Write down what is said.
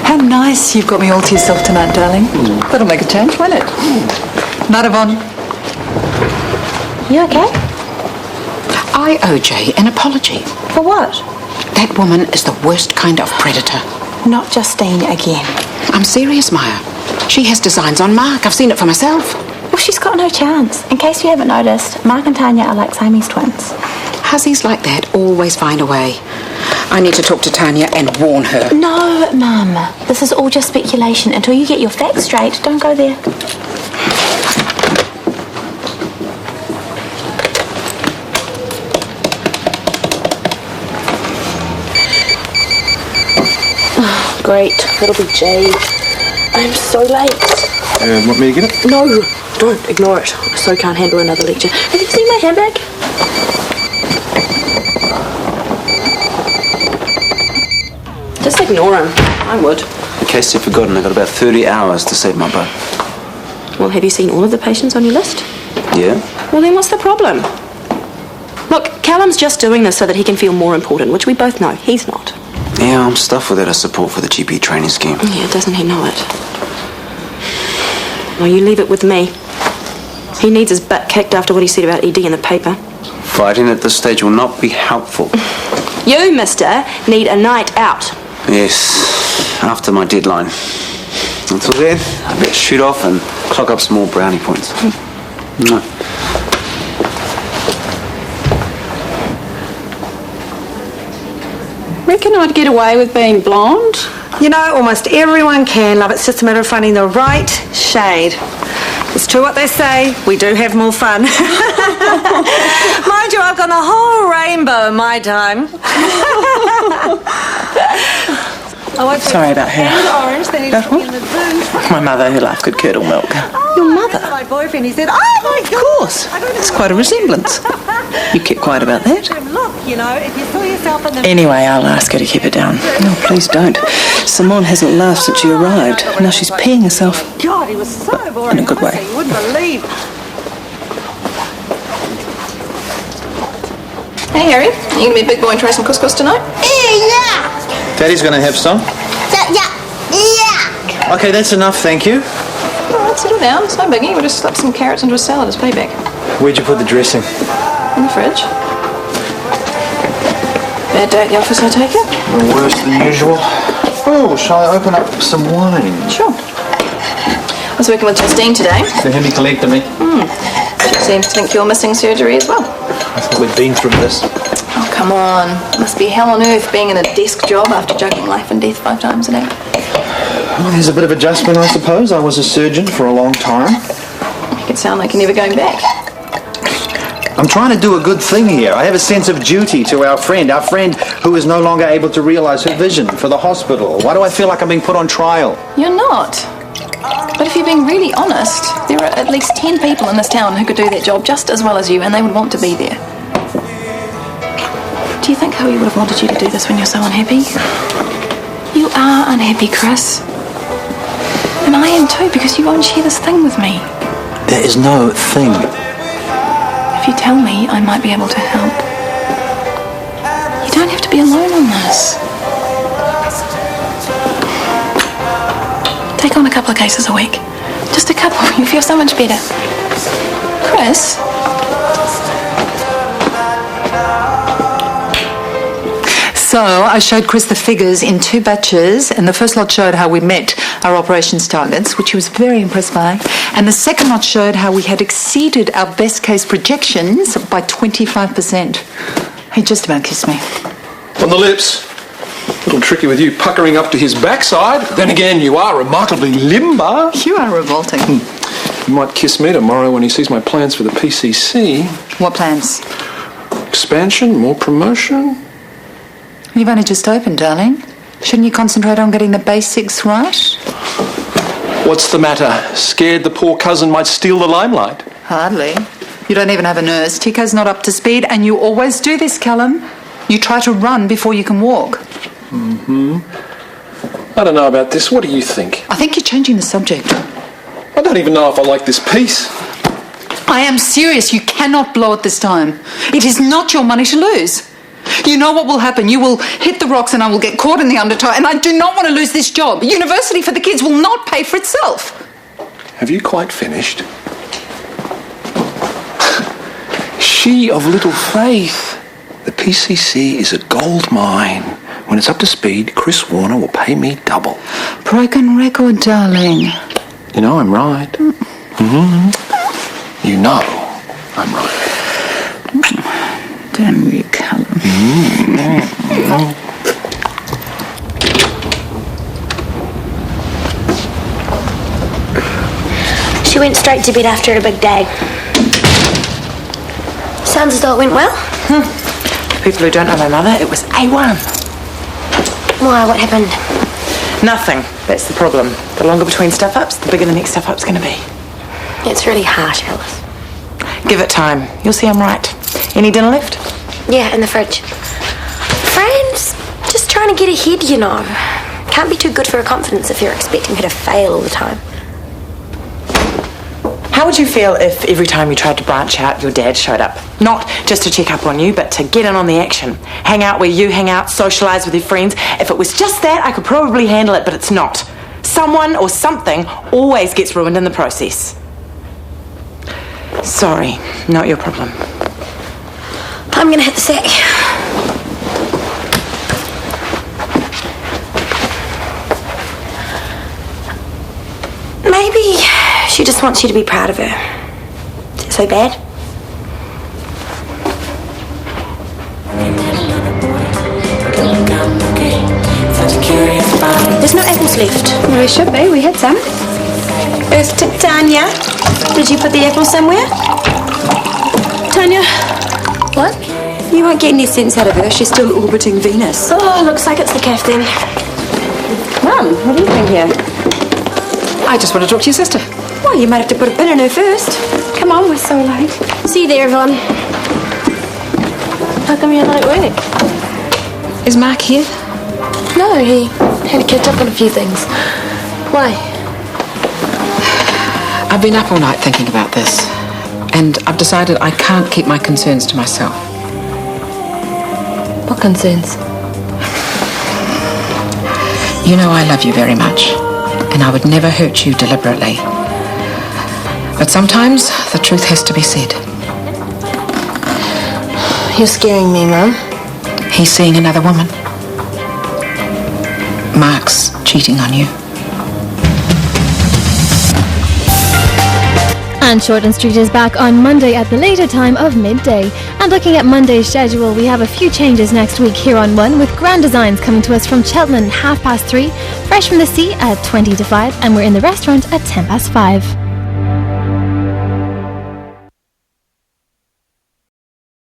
How nice you've got me all to yourself tonight, darling. That'll make a change, won't it? Night, Yvonne. You okay? I owe Jay an apology. For what? That woman is the worst kind of predator. Not Justine again. I'm serious, Maya. She has designs on Mark. I've seen it for myself. Well, she's got no chance. In case you haven't noticed, Mark and Tanya are like Siamese twins. Hussies like that always find a way. I need to talk to Tanya and warn her. No, Mum. This is all just speculation. Until you get your facts straight, don't go there. Oh, great. That'll be Jade. I'm so late. Want me to get it? No, don't. Ignore it. I so can't handle another lecture. Have you seen my handbag? Just ignore him. I would. In case you've forgotten, I've got about 30 hours to save my butt. Well, have you seen all of the patients on your list? Yeah? Well, then what's the problem? Look, Callum's just doing this so that he can feel more important, which we both know he's not. Yeah, I'm stuffed without a support for the GP training scheme. Yeah, doesn't he know it? Well, you leave it with me. He needs his butt kicked after what he said about ED in the paper. Fighting at this stage will not be helpful. You, mister, need a night out. Yes, after my deadline. Until then, I better shoot off and clock up some more brownie points. Reckon I'd get away with being blonde? You know, almost everyone can, love. It's just a matter of finding the right shade. It's true what they say, we do have more fun. Mind you, I've got a whole rainbow in my time. Sorry about her. Orange, then he's in the booth. My mother, who loved good curdled milk. Your mother? My boyfriend, he said, oh my God. Of course. It's quite a resemblance. You kept quiet about that. Look, you know, if you saw yourself in the... Anyway, I'll ask her to keep it down. No, please don't. Simone hasn't laughed since she arrived. Now she's peeing herself. God, he was so boring. In a good way. You wouldn't believe. Hey, Harry, you gonna be a big boy and try some couscous tonight? Yeah. Daddy's going to have some. Yeah. Okay, that's enough, thank you. All right, settle down. It's no biggie. We'll just slap some carrots into a salad as payback. Where'd you put the dressing? In the fridge. Bad day at the office, I take it? Worse than usual. Oh, shall I open up some wine? Sure. I was working with Justine today. The heavy collector, me. She seems to think you're missing surgery as well. I thought we'd been through this. Oh, come on. Must be hell on earth being in a desk job after juggling life and death 5 times a day. Well, there's a bit of adjustment, I suppose. I was a surgeon for a long time. Make it sound like you're never going back. I'm trying to do a good thing here. I have a sense of duty to our friend who is no longer able to realise her vision for the hospital. Why do I feel like I'm being put on trial? You're not. But if you're being really honest, there are at least 10 people in this town who could do that job just as well as you, and they would want to be there. Do you think Howie would have wanted you to do this when you're so unhappy? You are unhappy, Chris. And I am too, because you won't share this thing with me. There is no thing. If you tell me, I might be able to help. You don't have to be alone on this. Take on a couple of cases a week. Just a couple. You feel so much better. Chris? So I showed Chris the figures in 2 batches, and the first lot showed how we met our operations targets, which he was very impressed by, and the second lot showed how we had exceeded our best case projections by 25%. He just about kissed me. On the lips. A little tricky with you puckering up to his backside. Then again, you are remarkably limber. You are revolting. You might kiss me tomorrow when he sees my plans for the PCC. What plans? Expansion, more promotion. You've only just opened, darling. Shouldn't you concentrate on getting the basics right? What's the matter? Scared the poor cousin might steal the limelight? Hardly. You don't even have a nurse. Tico's not up to speed, and you always do this, Callum. You try to run before you can walk. I don't know about this. What do you think? I think you're changing the subject. I don't even know if I like this piece. I am serious. You cannot blow it this time. It is not your money to lose. You know what will happen. You will hit the rocks and I will get caught in the undertow, and I do not want to lose this job. University for the kids will not pay for itself. Have you quite finished? She of little faith. The PCC is a gold mine. When it's up to speed, Chris Warner will pay me double. Broken record, darling. You know I'm right. Mm-hmm. You know I'm right. Damn you, Callum. She went straight to bed after a big day. Sounds as though it went well. People who don't know my mother, it was A1. Why, what happened? Nothing. That's the problem. The longer between stuff-ups, the bigger the next stuff-up's going to be. It's really harsh, Alice. Give it time. You'll see I'm right. Any dinner left? Yeah, in the fridge. Friends, just trying to get ahead, you know. Can't be too good for her confidence if you're expecting her to fail all the time. How would you feel if every time you tried to branch out, your dad showed up? Not just to check up on you, but to get in on the action. Hang out where you hang out, socialise with your friends. If it was just that, I could probably handle it, but it's not. Someone or something always gets ruined in the process. Sorry, not your problem. I'm gonna hit the sack. Maybe she just wants you to be proud of her. Is it so bad? There's no apples left. Well, there should be. We had some. Earth to Tanya. Did you put the apple somewhere? Tanya. What? You won't get any sense out of her. She's still orbiting Venus. Oh, looks like it's the calf then. Mum, what are you doing here? I just want to talk to your sister. Well, you might have to put a pin in her first. Come on, we're so late. See you there, everyone. How come you're not at work? Is Mark here? No, he had to catch up on a few things. Why? I've been up all night thinking about this, and I've decided I can't keep my concerns to myself. What concerns? You know I love you very much, and I would never hurt you deliberately. But sometimes the truth has to be said. You're scaring me, Mum. He's seeing another woman. Mark's cheating on you. And Short and Street is back on Monday at the later time of midday. And looking at Monday's schedule, we have a few changes next week here on 1, with Grand Designs coming to us from Cheltenham at 3:30, Fresh from the Sea at 20 to 5, and we're in the restaurant at 5:10.